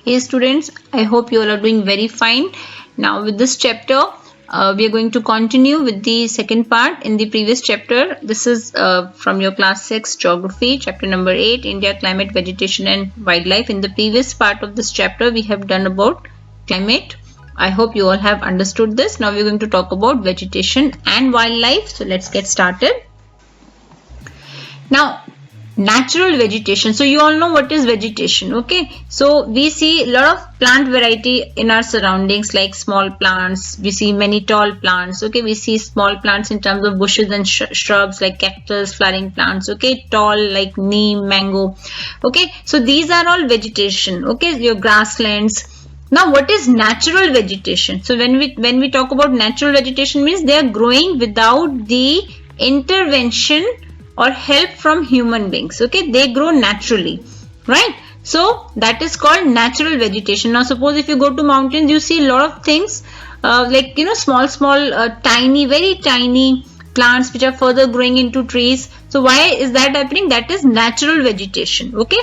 Hey students, I hope you all are doing very fine. Now with this chapter, we are going to continue with the second part in the previous chapter. This is from your class 6 geography, chapter number 8, India, climate, vegetation and wildlife. In the previous part of this chapter, we have done about climate. I hope you all have understood this. Now we are going to talk about vegetation and wildlife. So let's get started. Now, natural vegetation. So you all know what is vegetation, okay? So we see a lot of plant variety in our surroundings, like small plants. We see many tall plants, okay? We see small plants in terms of bushes and shrubs like cactus, flowering plants, okay? Tall like neem, mango, okay? So these are all vegetation, okay? Your grasslands. Now what is natural vegetation? So when we talk about natural vegetation, means they are growing without the intervention or help from human beings, okay? They grow naturally, right? So that is called natural vegetation. Now suppose if you go to mountains, you see a lot of things like, you know, small tiny, very tiny plants which are further growing into trees. So why is that happening? That is natural vegetation, okay?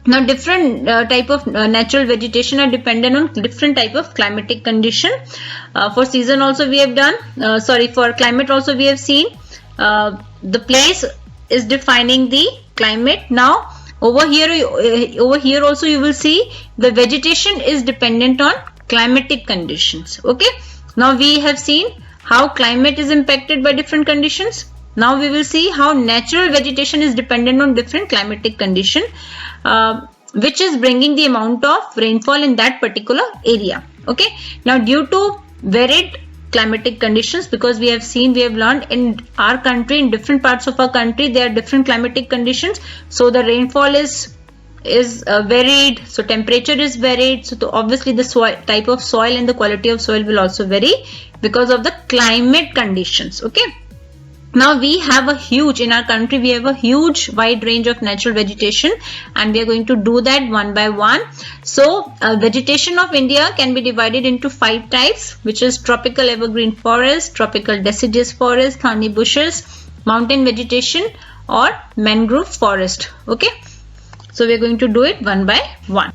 Now different type of natural vegetation are dependent on different type of climatic condition. For season also we have done, for climate also we have seen. The place is defining the climate. Now over here also you will see the vegetation is dependent on climatic conditions, okay? Now we have seen how climate is impacted by different conditions. Now we will see how natural vegetation is dependent on different climatic condition, which is bringing the amount of rainfall in that particular area, okay? Now due to varied climatic conditions, because we have learned in our country, in different parts of our country, there are different climatic conditions. So the rainfall is varied, so temperature is varied, so obviously the type of soil and the quality of soil will also vary because of the climate conditions, okay? Now we have in our country we have a huge wide range of natural vegetation, and we are going to do that one by one. So vegetation of India can be divided into 5 types, which is tropical evergreen forest, tropical deciduous forest, thorny bushes, mountain vegetation or mangrove forest, okay? So we are going to do it one by one.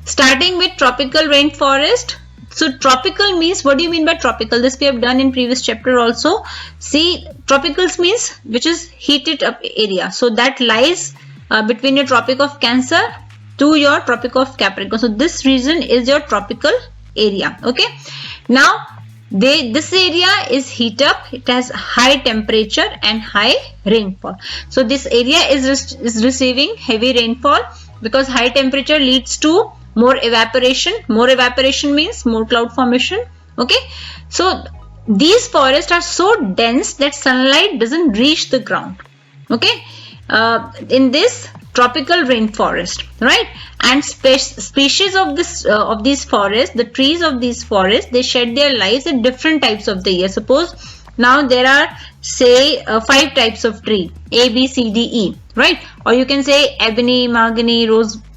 Starting with tropical rainforest. So tropical means, what do you mean by tropical? This we have done in previous chapter also. See, tropicals means which is heated up area. So that lies between your Tropic of Cancer to your Tropic of Capricorn. So this region is your tropical area, okay? Now this area is heat up. It has high temperature and high rainfall. So this area is receiving heavy rainfall because high temperature leads to more evaporation. More evaporation means more cloud formation, okay? So these forests are so dense that sunlight doesn't reach the ground, okay? In this tropical rainforest, right? And species of these forests, the trees of these forests, they shed their lives at different types of the year. Suppose now there are, say, 5 types of tree, A, B, C, D, E, right? Or you can say ebony, mahogany,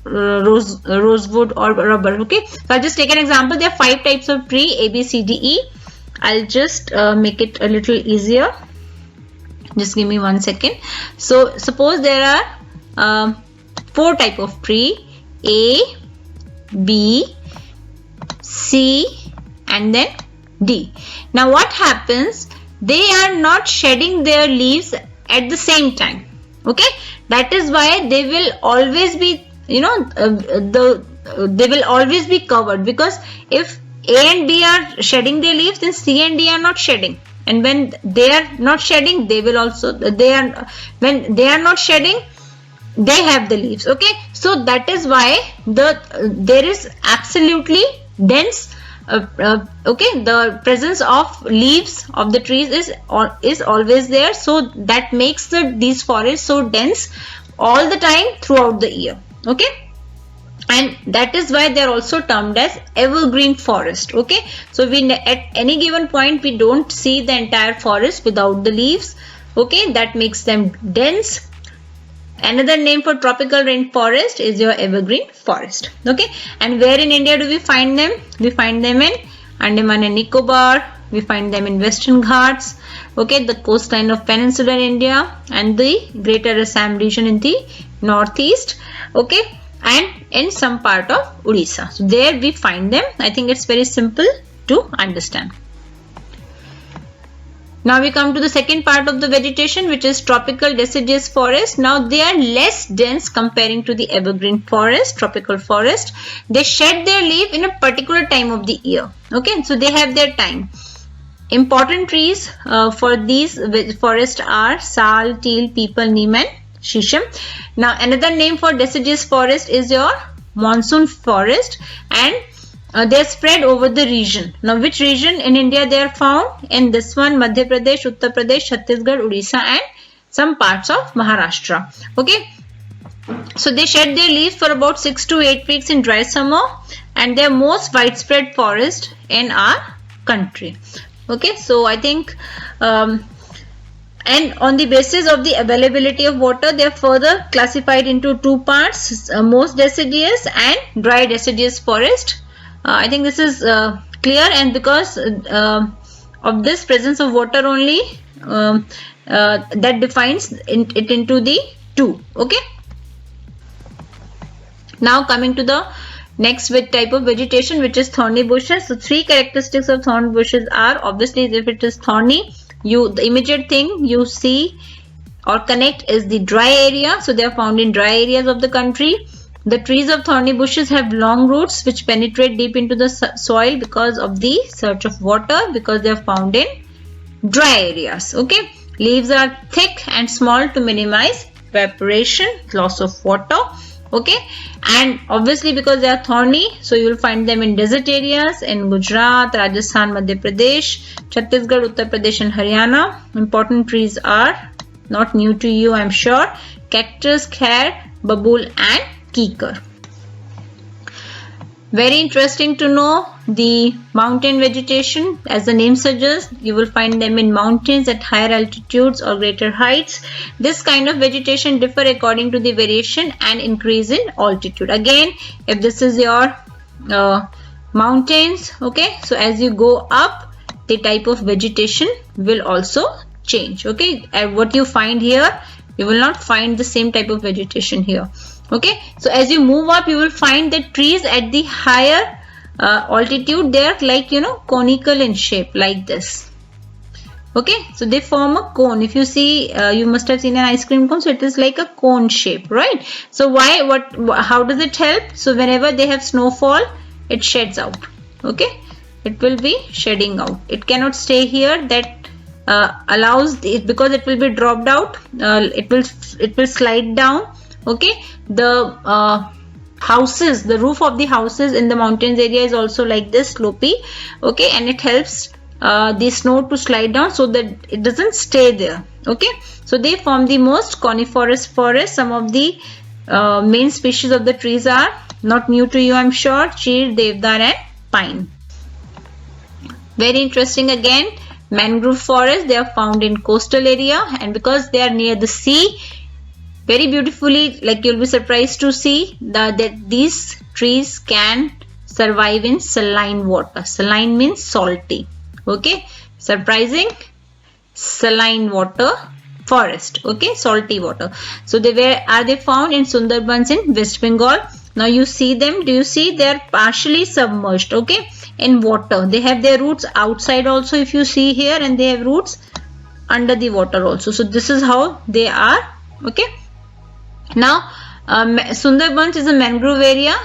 rosewood or rubber, okay? So I'll just take an example. There are 5 types of tree, A, B, C, D, E. I'll just make it a little easier. Just give me 1 second. So suppose there are 4 type of tree, A, B, C and then D. Now what happens? They are not shedding their leaves at the same time, okay? That is why they will always be, you know, they will always be covered, because if A and B are shedding their leaves, then C and D are not shedding. And when they are not shedding, when they are not shedding, they have the leaves, okay? So that is why there is absolutely dense, okay, the presence of leaves of the trees is always there. So that makes these forests so dense all the time throughout the year, okay? And that is why they are also termed as evergreen forest, okay? So at any given point we don't see the entire forest without the leaves, okay? That makes them dense. Another name for tropical rainforest is your evergreen forest, okay? And where in India do we find them? We find them in Andaman and Nicobar. We find them in Western Ghats, okay, the coastline of peninsular India and the Greater Assam region in the northeast, okay? and in some part of Odisha. So there we find them. I think it's very simple to understand. Now we come to the second part of the vegetation, which is tropical deciduous forest. Now they are less dense comparing to the evergreen forest, tropical forest. They shed their leaf in a particular time of the year. Okay, so they have their time. Important trees for these forests are sal, teal, peepal, neem and shisham. Now another name for deciduous forest is your monsoon forest, and they are spread over the region. Now which region in India they are found? In this one, Madhya Pradesh, Uttar Pradesh, Chhattisgarh, Odisha and some parts of Maharashtra. Okay, so they shed their leaves for about 6 to 8 weeks in dry summer, and they are most widespread forest in our country. Okay, so I think and on the basis of the availability of water, they are further classified into two parts, most deciduous and dry deciduous forest. I think this is clear, and because of this presence of water only, that defines it into the two. Okay. Now coming to the next type of vegetation, which is thorny bushes. So three characteristics of thorny bushes are, obviously if it is thorny, the immediate thing you see or connect is the dry area. So they are found in dry areas of the country. The trees of thorny bushes have long roots which penetrate deep into the soil because of the search of water, because they are found in dry areas. Okay, leaves are thick and small to minimize evaporation, loss of water. Okay, and obviously because they are thorny, so you will find them in desert areas in Gujarat, Rajasthan, Madhya Pradesh, Chhattisgarh, Uttar Pradesh and Haryana. Important trees are, not new to you I am sure, cactus, khair, babul and kikar. Very interesting to know the mountain vegetation. As the name suggests, you will find them in mountains at higher altitudes or greater heights. This kind of vegetation differ according to the variation and increase in altitude. Again, if this is your mountains, okay, so as you go up, the type of vegetation will also change. Okay, and what you find here, you will not find the same type of vegetation here. Okay, so as you move up, you will find that trees at the higher altitude, they are like, you know, conical in shape like this. Okay, so they form a cone. If you see, you must have seen an ice cream cone, so it is like a cone shape, right? So why, how does it help? So whenever they have snowfall, it sheds out. Okay, it will be shedding out. It cannot stay here. That allows it, because it will be dropped out. It will slide down. Okay, the houses, the roof of the houses in the mountains area is also like this, slopey. Okay, and it helps the snow to slide down so that it doesn't stay there. Okay, so they form the most coniferous forest. Some of the main species of the trees are not new to you, I'm sure, cheer, devdar and pine. Very interesting again, mangrove forest. They are found in coastal area, and because they are near the sea, very beautifully, like you'll be surprised to see that these trees can survive in saline water. Saline means salty. Okay, surprising, saline water forest. Okay, salty water. So where are they found? In Sundarbans in West Bengal. Now you see them. Do you see? They are partially submerged. Okay, in water. They have their roots outside also, if you see here, and they have roots under the water also. So this is how they are. Okay. Now, Sundarbans is a mangrove area,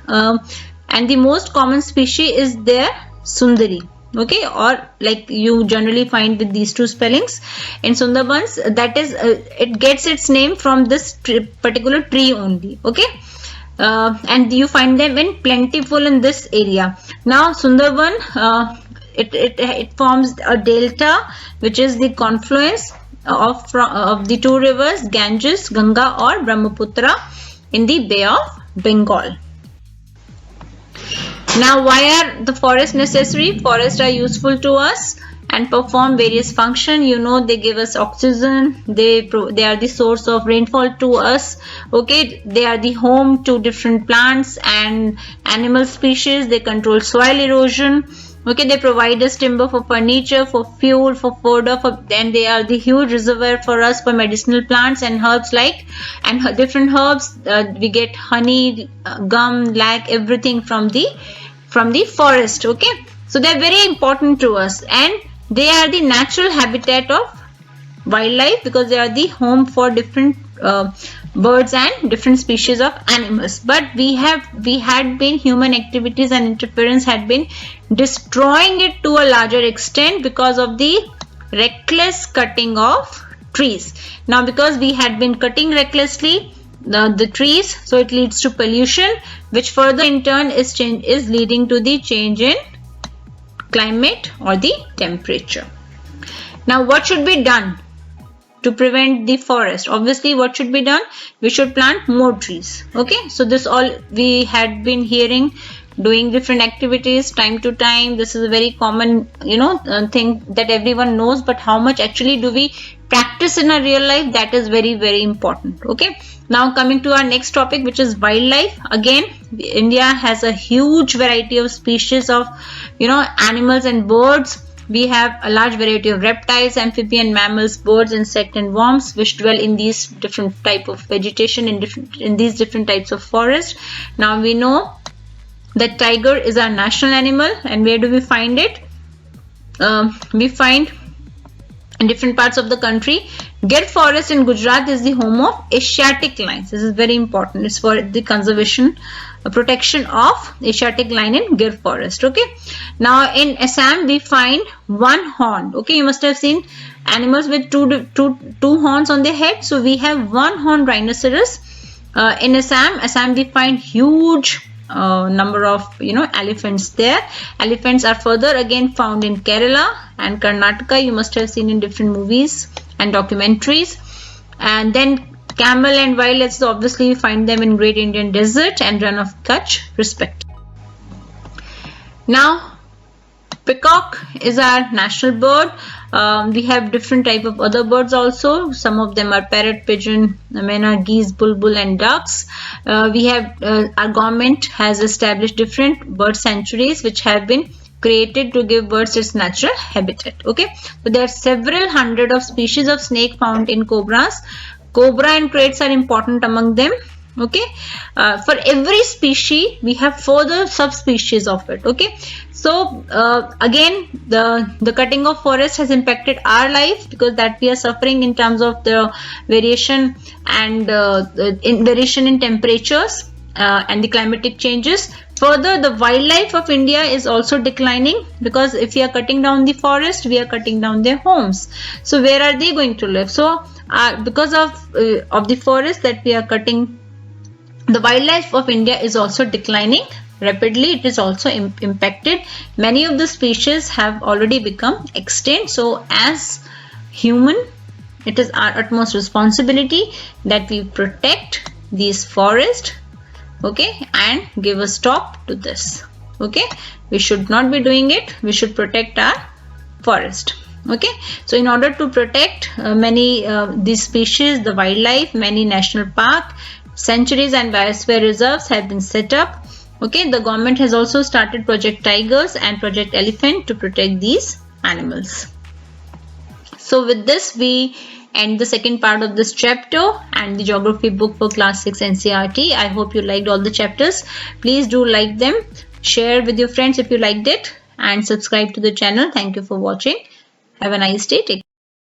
and the most common species is their Sundari. Okay, or like you generally find with these two spellings in Sundarbans. That is, it gets its name from this particular tree only. Okay, and you find them in plentiful in this area. Now, Sundarban, it forms a delta, which is the confluence of the two rivers Ganges, Ganga or Brahmaputra in the Bay of Bengal. Now, why are the forests necessary? Forests are useful to us and perform various functions. You know, they give us oxygen. They are the source of rainfall to us. Okay, they are the home to different plants and animal species. They control soil erosion. Okay, they provide us timber for furniture, for fuel, for fodder, then they are the huge reservoir for us for medicinal plants and herbs different herbs. We get honey, gum, lac, everything from the forest. Okay, so they are very important to us, and they are the natural habitat of wildlife because they are the home for different birds and different species of animals. But human activities and interference had been destroying it to a larger extent because of the reckless cutting of trees. Now, because we had been cutting recklessly the trees, so it leads to pollution, which further in turn is leading to the change in climate or the temperature. Now, what should be done to prevent the forest? Obviously, what should be done? We should plant more trees. Okay, so this all we had been hearing, doing different activities time to time. This is a very common thing that everyone knows, but how much actually do we practice in our real life? That is very, very important. Okay, now coming to our next topic, which is wildlife. Again, India has a huge variety of species of animals and birds. We have a large variety of reptiles, amphibian, mammals, birds, insects, and worms which dwell in these different type of vegetation in these different types of forest. Now we know that tiger is our national animal, and where do we find it? We find in different parts of the country. Gir forest in Gujarat is the home of Asiatic lions. This is very important. It's for the conservation, protection of Asiatic lion in Gir forest. Okay. Now in Assam we find one horn. Okay, you must have seen animals with two horns on their head. So we have one horn rhinoceros. In Assam we find huge number of elephants there. Elephants are further again found in Kerala and Karnataka. You must have seen in different movies and documentaries. And then camel and wildlife, obviously you find them in Great Indian Desert and Run of Kutch respectively. Now peacock is our national bird. We have different type of other birds also. Some of them are parrot, pigeon, myna, geese, bulbul, and ducks. We have our government has established different bird sanctuaries which have been created to give birds its natural habitat. Okay, so there are several hundred of species of snake found in cobras. Cobra and kraits are important among them. Okay, for every species we have further subspecies of it. Okay, so again the cutting of forest has impacted our life because that we are suffering in terms of the variation and variation in temperatures and the climatic changes. Further, the wildlife of India is also declining because if we are cutting down the forest, we are cutting down their homes. So where are they going to live? So because of the forest that we are cutting, the wildlife of India is also declining rapidly. It is also impacted. Many of the species have already become extinct. So as human, it is our utmost responsibility that we protect these forests, okay, and give a stop to this. Okay, we should not be doing it. We should protect our forest. Okay, so in order to protect many these species, the wildlife, many national park, sanctuaries and biosphere reserves have been set up. Okay, the government has also started Project Tigers and Project Elephant to protect these animals. So with this we end the second part of this chapter and the geography book for class 6 NCERT. I hope you liked all the chapters. Please do like them, share with your friends if you liked it, and subscribe to the channel. Thank you for watching. Have a nice day. Take care.